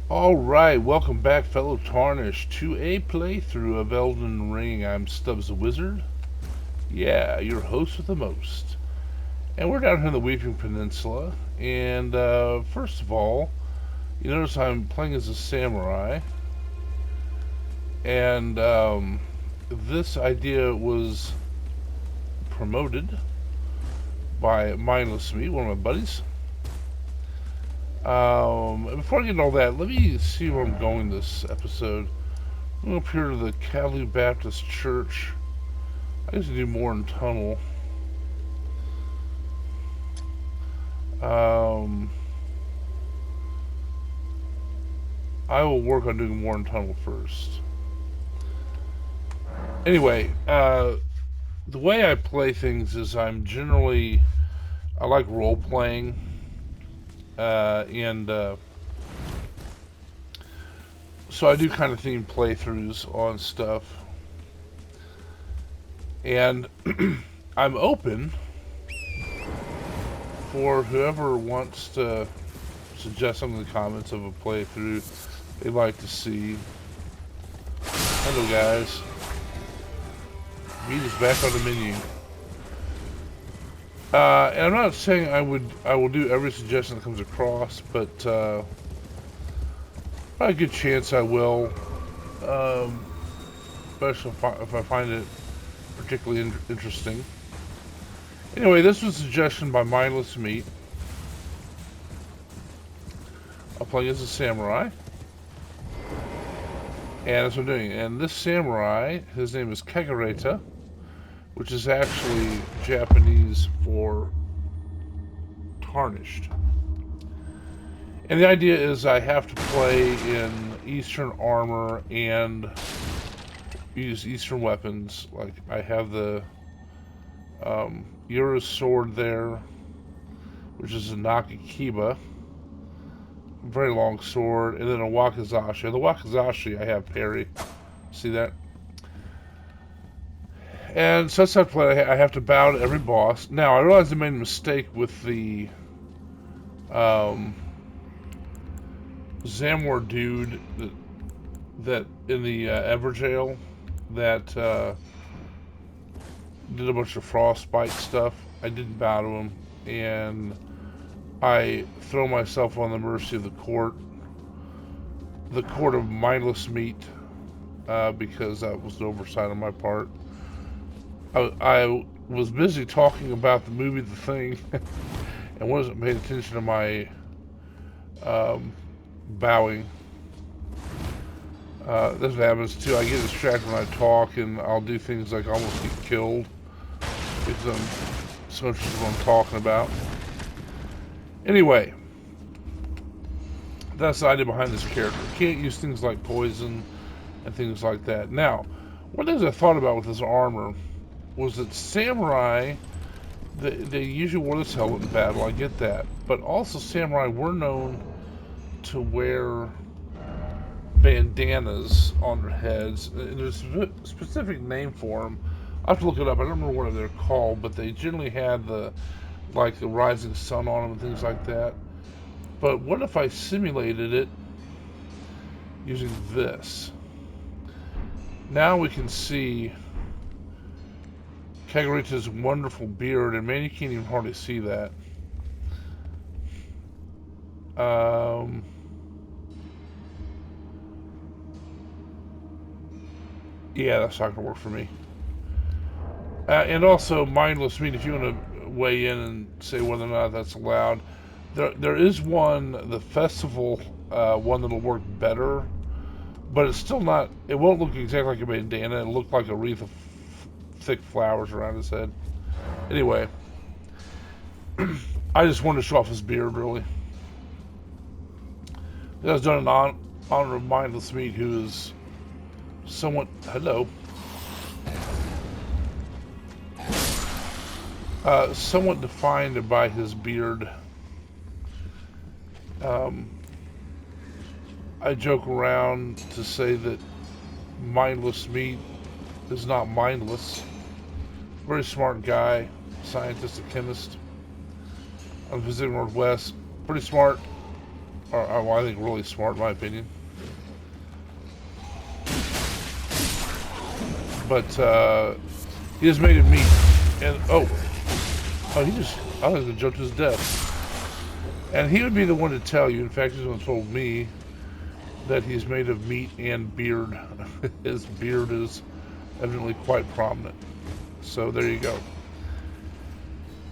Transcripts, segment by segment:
Alright, welcome back, fellow Tarnished, to a playthrough of Elden Ring. I'm Stubs the Wizard. Yeah, your host with the most. And we're down here in the Weeping Peninsula. And first of all, you notice I'm playing as a samurai. And this idea was promoted by Mindless Me, one of my buddies. Before I get into all that, let me see where I'm going this episode. I'm up here to the Callu Baptismal Church. I used to do Morne Tunnel. I will work on doing Morne Tunnel first. Anyway, the way I play things is I like role playing, and so I do kind of themed playthroughs on stuff, and I'm open for whoever wants to suggest some of the comments of a playthrough they'd like to see. Hello guys, meat is back on the menu. And I'm not saying I will do every suggestion that comes across, but by a good chance I will, especially if I find it particularly interesting. Anyway, this was a suggestion by Mindless Meat. I'm playing as a samurai, and that's what I'm doing. And this samurai, his name is Kegareta, which is actually Japanese for tarnished. And the idea is I have to play in Eastern armor and use Eastern weapons. Like I have the Yura's sword there, which is a Nakikiba, very long sword, and then a Wakizashi. The Wakizashi I have parry. See that? And so that's how I play. I have to bow to every boss. Now I realize I made a mistake with the Zamor dude that in the Everjail that did a bunch of frostbite stuff. I didn't bow to him, and I throw myself on the mercy of the court of mindless meat, because that was an oversight on my part. I was busy talking about the movie The Thing and wasn't paying attention to my bowing. This happens too. I get distracted when I talk, and I'll do things like almost get killed because I'm so interested in what I'm talking about. Anyway, that's the idea behind this character. You can't use things like poison and things like that. Now, one of the things I thought about with this armor was that samurai, they usually wore this helmet in battle. I get that, but also samurai were known to wear bandanas on their heads. There's a specific name for them. I have to look it up. I don't remember what they're called, but they generally had the rising sun on them and things like that. But what if I simulated it using this? Now we can see Kegareta's wonderful beard, and man, you can't even hardly see that. Yeah, that's not gonna work for me. And also, mindless meat. If you want to weigh in and say whether or not that's allowed, there is one, the festival one that'll work better, but it's still not. It won't look exactly like a bandana. It'll look like a wreath of thick flowers around his head. Anyway, I just wanted to show off his beard, really. That was done in honor of Mindless Meat, who is somewhat, somewhat defined by his beard. I joke around to say that Mindless Meat is not mindless. Very smart guy, scientist, a chemist on the Pacific Northwest. Pretty smart. well, I think really smart in my opinion. But he has made of meat, and he just, I was gonna jump to his death. And he would be the one to tell you. In fact, he's the one who told me that he's made of meat and beard. His beard is evidently quite prominent. So there you go.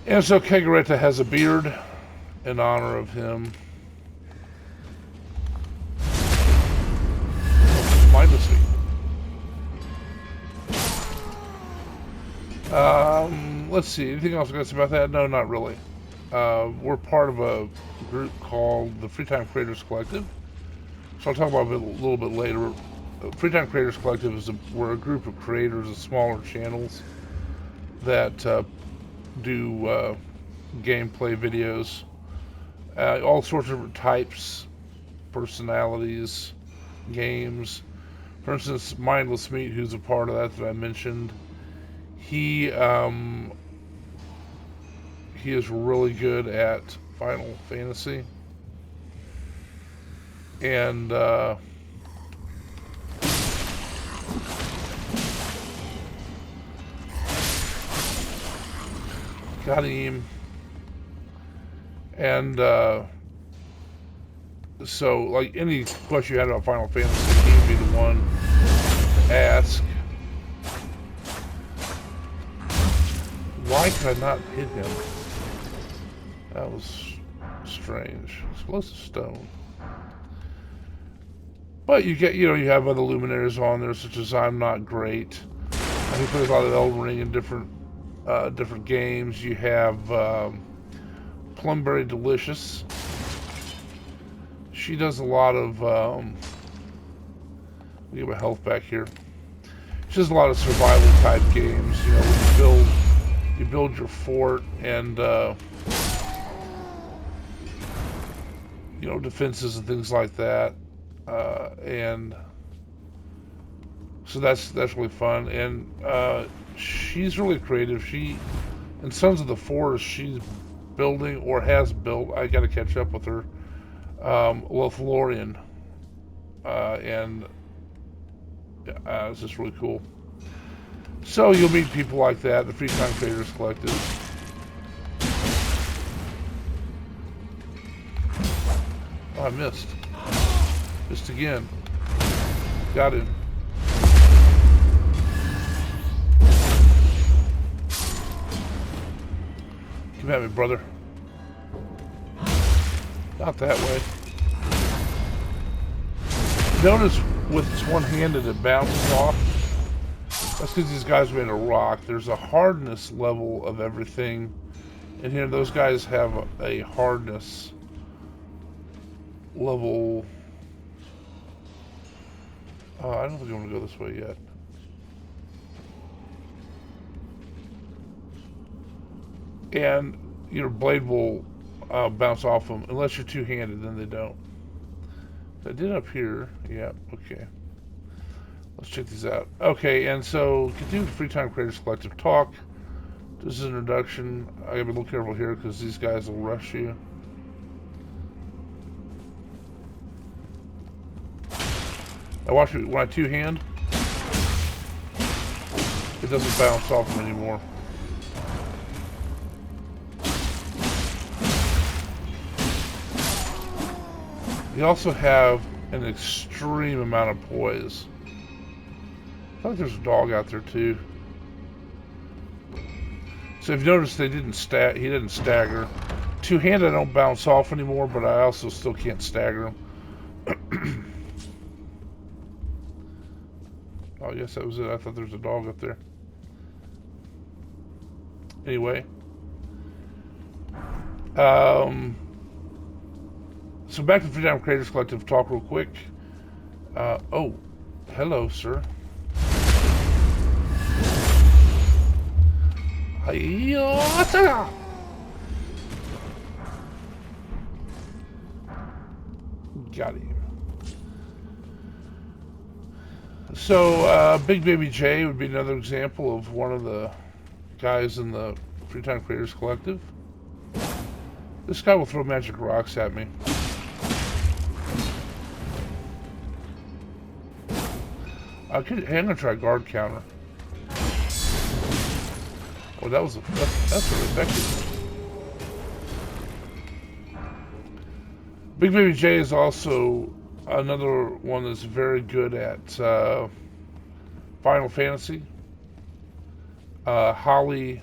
And so Kegareta has a beard in honor of him. Mindlessly. Let's see. Anything else I got to say about that? No, not really. We're part of a group called the Freetime Creators Collective. So I'll talk about it a little bit later. Freetime Creators Collective we're a group of creators of smaller channels that do gameplay videos, all sorts of different types, personalities, games. For instance, Mindless Meat, who's a part of that I mentioned, he is really good at Final Fantasy, and got him. And so, like, any question you had about Final Fantasy, he would be the one to ask. Why could I not hit him? That was strange. Explosive stone. But you get, you have other luminaries on there, such as I'm Not Great. He plays a lot of Elden Ring in different games. You have Plumberry Delicious. She does a lot of let me get my health back here. She does a lot of survival type games, where you build your fort and defenses and things like that. And so that's really fun. And she's really creative. She, in Sons of the Forest, she's building or has built, I gotta catch up with her, Lothlorien. And it's just really cool. So you'll meet people like that, the Freetime Creators Collective. Oh, I missed. Missed again. Got him. Come at me, brother. Not that way. Notice with it's one-handed it bounces off. That's because these guys made a rock. There's a hardness level of everything. And here, those guys have a hardness level. I don't think I'm going to go this way yet. And your blade will bounce off them. Unless you're two-handed, then they don't. I did up here. Yeah, okay. Let's check these out. Okay, and so continue the Freetime Creators Collective talk. This is an introduction. I gotta be a little careful here because these guys will rush you. Now watch me, when I two-hand, it doesn't bounce off them anymore. You also have an extreme amount of poise. I feel like there's a dog out there too. So if you notice, he didn't stagger. Two-handed I don't bounce off anymore, but I also still can't stagger him. Oh, yes, that was it. I thought there was a dog up there. Anyway. So back to the Freetime Creators Collective talk real quick. Oh, hello, sir. Got him. So, Big Baby J would be another example of one of the guys in the Freetime Creators Collective. This guy will throw magic rocks at me. Hey, I'm gonna try guard counter. Oh, that's really effective. Big Baby J is also another one that's very good at Final Fantasy. Holly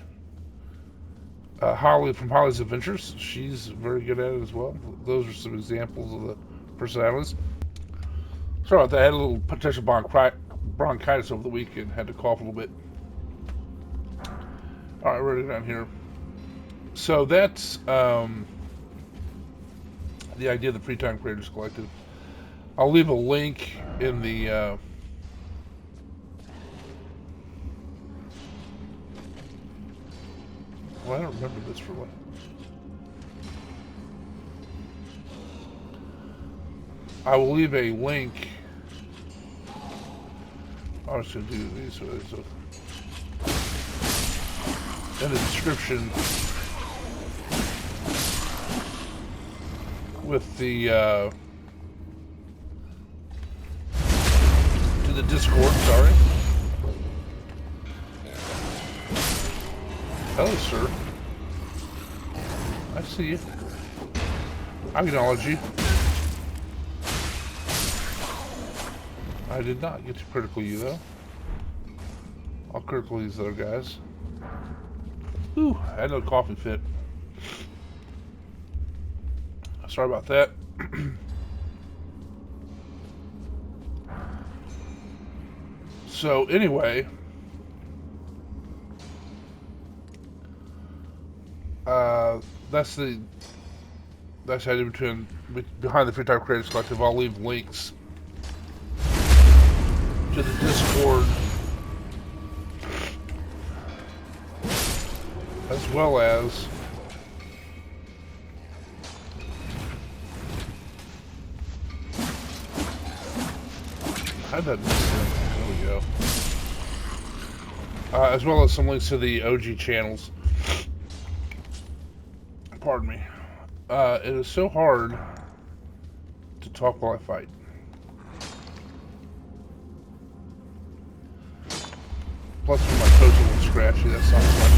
from Holly's Adventures, she's very good at it as well. Those are some examples of the personalities. Sorry about that. I had a little potential bronchitis over the weekend. Had to cough a little bit. All right, ready down here. So that's the idea of the Free-Time Creators Collective. I'll leave a link in the well, I don't remember this for what. I will leave a link. I was going to do these so in the description with the to the Discord. Sorry. Hello, sir. I see you. I acknowledge you. I did not get to critical you, though. I'll critical these other guys. Ooh, I had no coffee fit. Sorry about that. So, anyway... that's the idea behind the Free-Time Creators Collective. I'll leave links to the Discord as well as there we go. As well as some links to the OG channels. Pardon me. It is so hard to talk while I fight. Plus, when my toes are a little scratchy, that's not fun.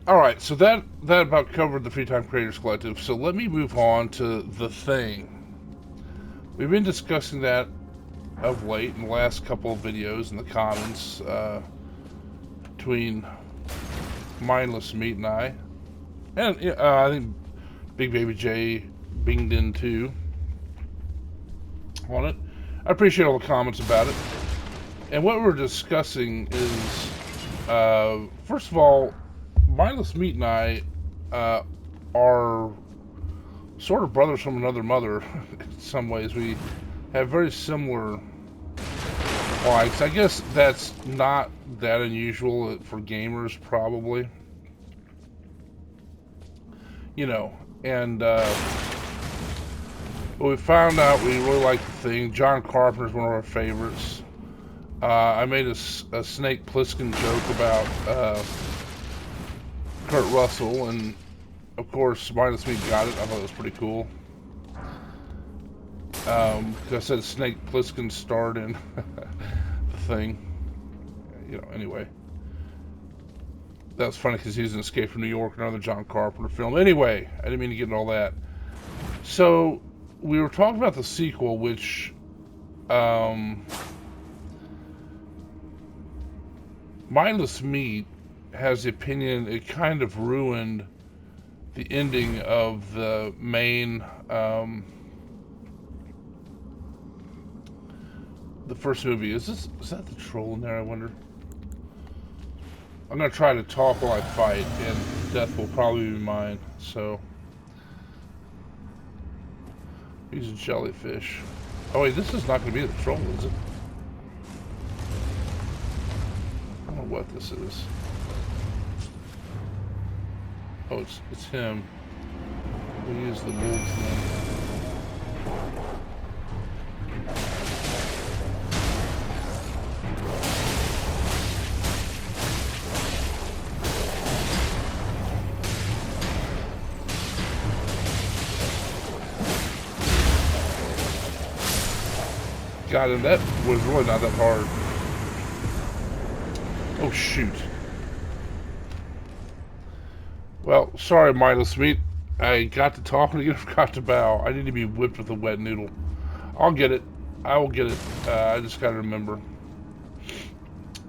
Alright, so that about covered the Free-Time Creators Collective. So let me move on to The Thing. We've been discussing that of late in the last couple of videos in the comments between Mindless Meat and I. And I think Big Baby J binged in too on it. I appreciate all the comments about it. And what we're discussing is, first of all, Mindless Meat and I are sort of brothers from another mother in some ways. We have very similar likes. I guess that's not that unusual for gamers, probably. You know, and we found out we really like The Thing. John Carpenter's one of our favorites. I made a Snake Plissken joke about Kurt Russell, and of course, Mindless Meat got it. I thought it was pretty cool. Because I said Snake Plissken starred in The Thing. You know, anyway. That was funny because he was in Escape from New York, another John Carpenter film. Anyway, I didn't mean to get into all that. So, we were talking about the sequel, which Mindless Meat has the opinion it kind of ruined the ending of the main the first movie. Is that the troll in there, I wonder? I'm gonna try to talk while I fight, and death will probably be mine, so he's a jellyfish. Oh wait, this is not gonna be the troll, is it? I don't know what this is. Oh, it's him. We'll use the wolves then. got him. That was really not that hard. Oh, shoot. Well, sorry, mindless meat. I got to talking again, forgot to bow. I need to be whipped with a wet noodle. I'll get it. I will get it. I just gotta remember.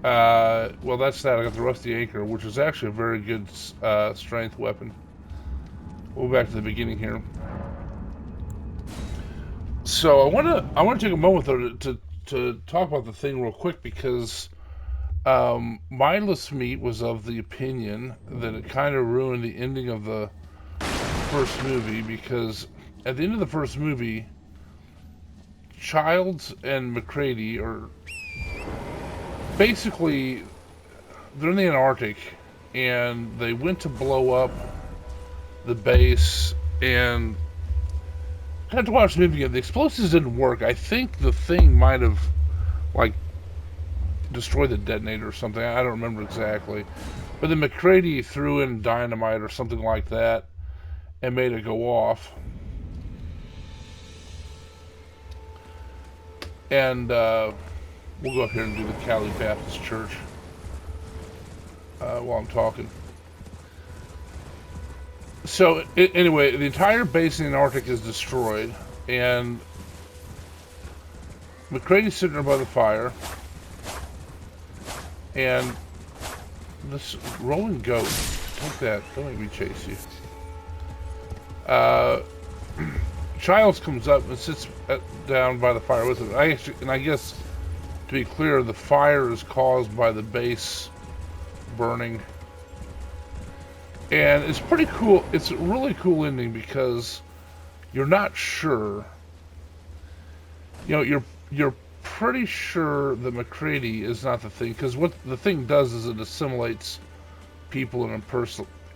Well, that's that. I got the rusty anchor, which is actually a very good strength weapon. We'll go back to the beginning here. So I want to take a moment though to talk about the thing real quick, because mindless meat was of the opinion that it kind of ruined the ending of the first movie, because at the end of the first movie, Childs and McCready are basically, they're in the Antarctic, and they went to blow up the base, and I had to watch the movie again. The explosives didn't work. I think the thing might have, like, destroyed the detonator or something. I don't remember exactly. But then McCready threw in dynamite or something like that and made it go off. And we'll go up here and do the Callu Baptismal Church while I'm talking. So, anyway, the entire base in the Arctic is destroyed, and McCready's sitting there by the fire, and this rolling goat, take that, don't make me chase you. Childs comes up and sits down by the fire with him. I guess, to be clear, the fire is caused by the base burning. And it's pretty cool. It's a really cool ending because you're not sure. You know, you're pretty sure that McCready is not the thing, because what the thing does is it assimilates people and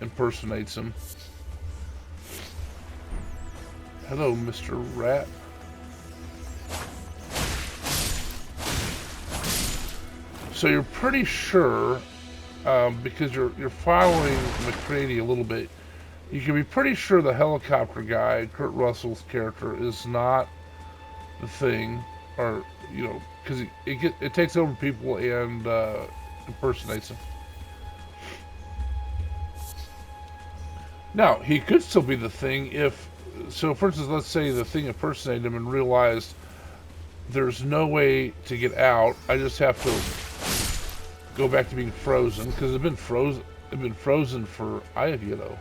impersonates them. Hello, Mr. Rat. So you're pretty sure, because you're following McCready a little bit, you can be pretty sure the helicopter guy, Kurt Russell's character, is not the thing, or, you know, because it takes over people and impersonates them. Now, he could still be the thing if, so for instance, let's say the thing impersonated him and realized there's no way to get out, I just have to go back to being frozen, because it'd been frozen for, you know,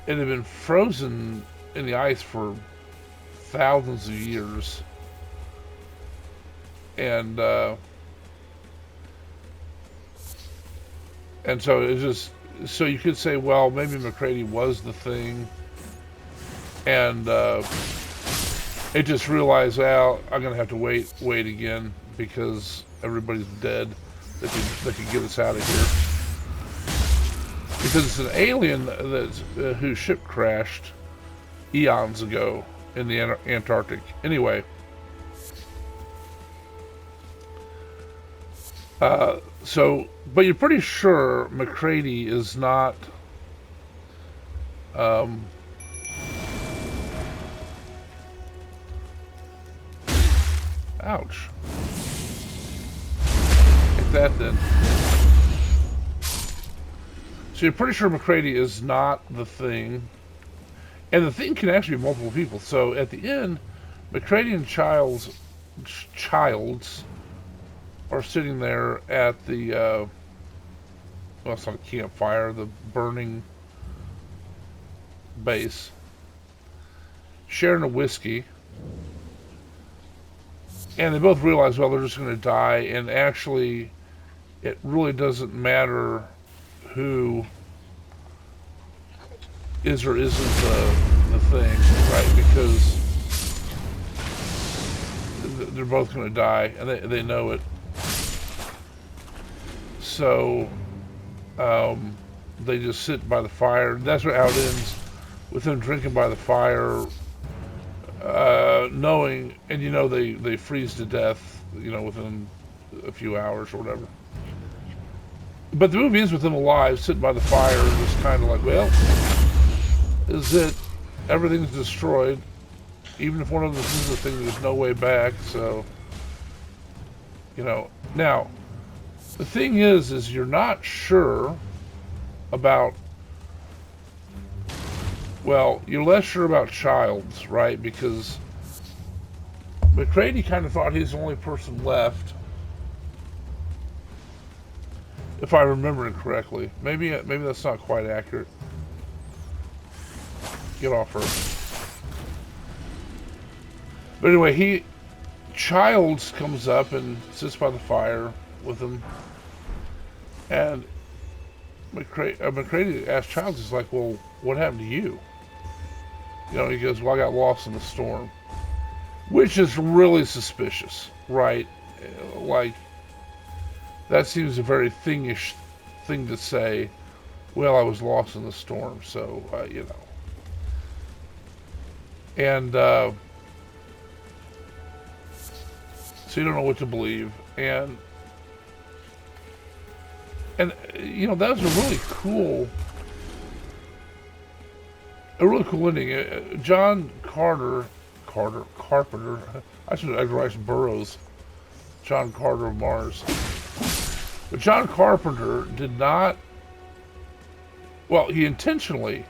it had been frozen in the ice for thousands of years, and so it's just, so you could say, well, maybe McCready was the thing, and it just realized, well, I'm gonna have to wait again because everybody's dead that could get us out of here, because it's an alien whose ship crashed eons ago in the Antarctic. Anyway, so, but you're pretty sure McCready is not, ouch. Take that then. So you're pretty sure McCready is not the thing. And the thing can actually be multiple people. So at the end, McCready and Childs are sitting there at the, well, it's not a campfire, the burning base, sharing a whiskey. And they both realize, well, they're just going to die. And actually, it really doesn't matter who is or isn't the thing, right? Because they're both going to die, and they know it. So they just sit by the fire. That's how it ends, with them drinking by the fire, knowing, and you know, they freeze to death, you know, within a few hours or whatever. But the movie ends with them alive, sitting by the fire, just kind of like, well, is it? Everything's destroyed. Even if one of them is the thing, there's no way back, so You know, now the thing is you're not sure about. Well, you're less sure about Childs, right? Because McCready kind of thought he's the only person left, if I remember it correctly. Maybe that's not quite accurate. Get off her. But anyway, Childs comes up and sits by the fire with him, and McCready asks Childs, he's like, well, what happened to you? You know, he goes, well, I got lost in the storm. Which is really suspicious, right? Like, that seems a very thingish thing to say. Well, I was lost in the storm, so, you know. And, so you don't know what to believe. And you know, that was a really cool ending. John Carpenter, I should write Burroughs, John Carter of Mars. But John Carpenter did not, well, he intentionally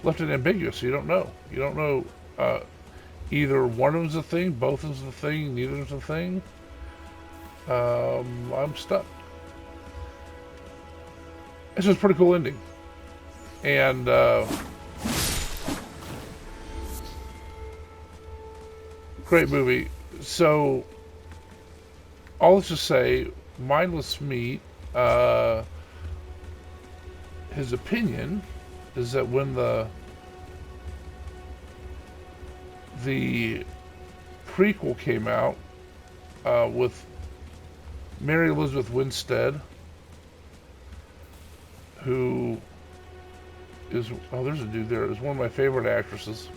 left it ambiguous. You don't know. You don't know either one of them's a thing, both of them's a thing, neither of them's a thing. I'm stuck. It's just a pretty cool ending. And great movie. So, all this to say, Mindless Meat, his opinion is that when the prequel came out with Mary Elizabeth Winstead, who is, oh, there's a dude there, is one of my favorite actresses.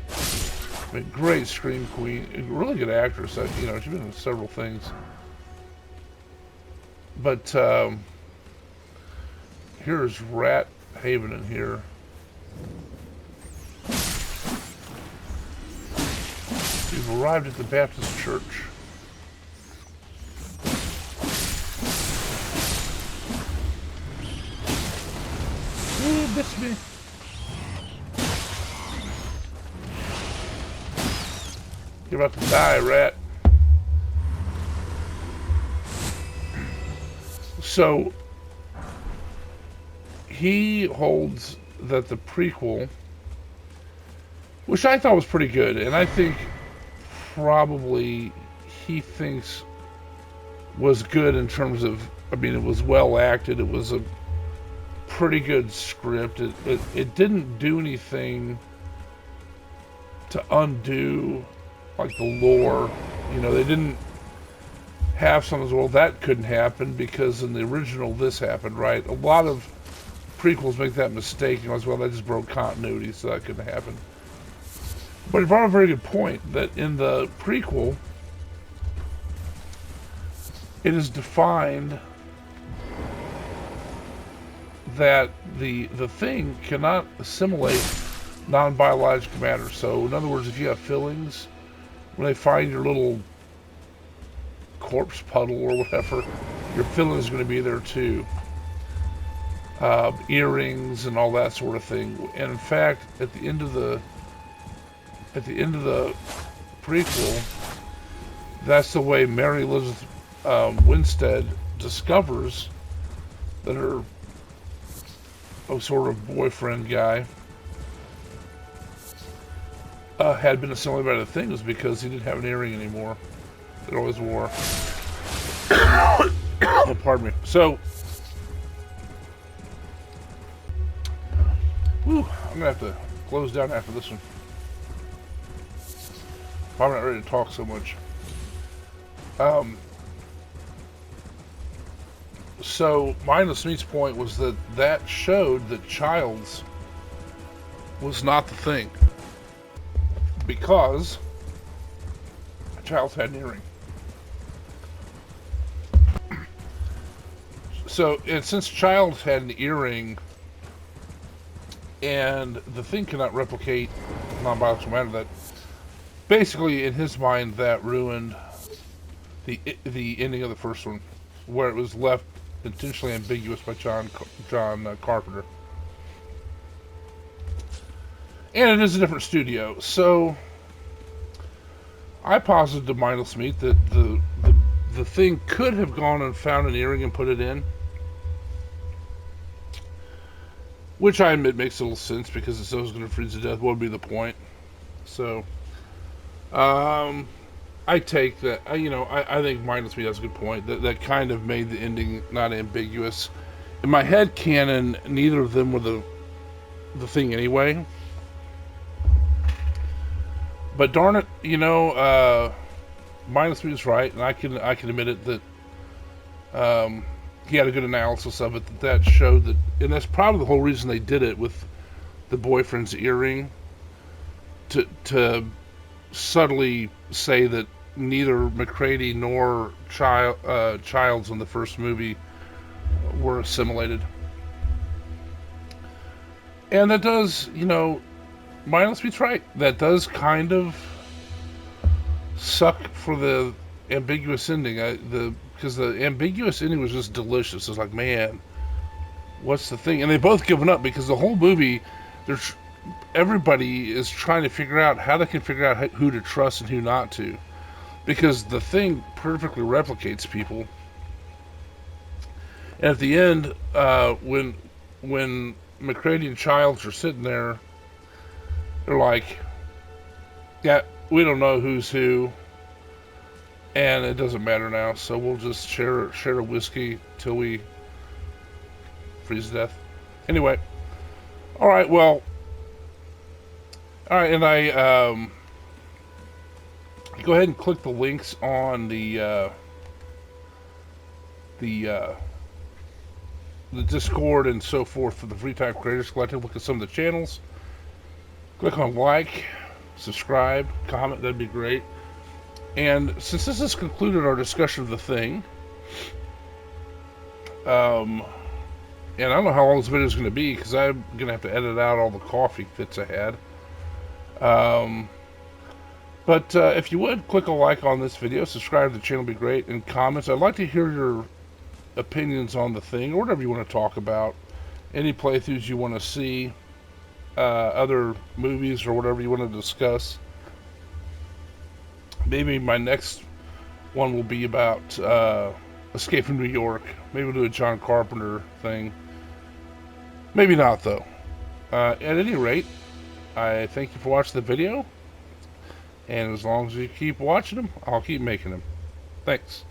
I mean, great scream queen, really good actress. You know, she's been in several things. But here's Rat Haven in here. We've arrived at the Baptist Church. Ooh, miss me. You're about to die, Rat. So, he holds that the prequel, which I thought was pretty good, and I think probably he thinks was good in terms of, I mean, it was well acted, it was a pretty good script, it didn't do anything to undo, like, the lore. You know, they didn't have something, well, that couldn't happen because in the original this happened, right? A lot of prequels make that mistake, you know, as well, that just broke continuity, so that couldn't happen. But he brought up a very good point, that in the prequel, it is defined that the thing cannot assimilate non-biological matter. So, in other words, if you have fillings, when they find your little corpse puddle or whatever, your filling is going to be there too. Earrings and all that sort of thing. And in fact, at the end of the prequel, that's the way Mary Elizabeth Winstead discovers that her sort of boyfriend guy had been assimilated by the thing, was because he didn't have an earring anymore that he always wore. Oh, pardon me. So, I'm gonna have to close down after this one. I'm not ready to talk so much. So, Mindless Meat's point was that showed that Childs was not the thing, because Childs had an earring. So, and since Childs had an earring, and the thing cannot replicate non-biological matter, that basically, in his mind, that ruined the ending of the first one, where it was left intentionally ambiguous by John Carpenter. And it is a different studio, so I posited to Mindless Meat that the thing could have gone and found an earring and put it in, which I admit makes a little sense, because if someone's going to freeze to death, what would be the point? So, I take that. I think Mindless Meat has a good point. That kind of made the ending not ambiguous. In my head canon, neither of them were the thing anyway. But darn it, Mindless Meat is right, and I can admit it that he had a good analysis of it. That showed that, and that's probably the whole reason they did it with the boyfriend's earring, to subtly say that neither McCready nor Childs in the first movie were assimilated. And that does, Mindless Meat's right. That does kind of suck for the ambiguous ending. Because the ambiguous ending was just delicious. It's like, man, what's the thing? And they both given up, because the whole movie, everybody is trying to figure out how they can figure out who to trust and who not to. Because the thing perfectly replicates people. And at the end, when McCready and Childs are sitting there, they're like, yeah, we don't know who's who, and it doesn't matter now, so we'll just share a whiskey till we freeze to death. Anyway, all right, and I go ahead and click the links on the Discord and so forth for the Free Time Creators Collective. Look at some of the channels. Click on like, subscribe, comment. That'd be great. And since this has concluded our discussion of the thing, and I don't know how long this video is going to be, because I'm going to have to edit out all the coffee fits I had. But if you would, click a like on this video, subscribe to the channel would be great, and comments. I'd like to hear your opinions on the thing, or whatever you want to talk about. Any playthroughs you want to see, other movies, or whatever you want to discuss. Maybe my next one will be about Escape from New York. Maybe we'll do a John Carpenter thing. Maybe not, though. At any rate, I thank you for watching the video. And as long as you keep watching them, I'll keep making them. Thanks.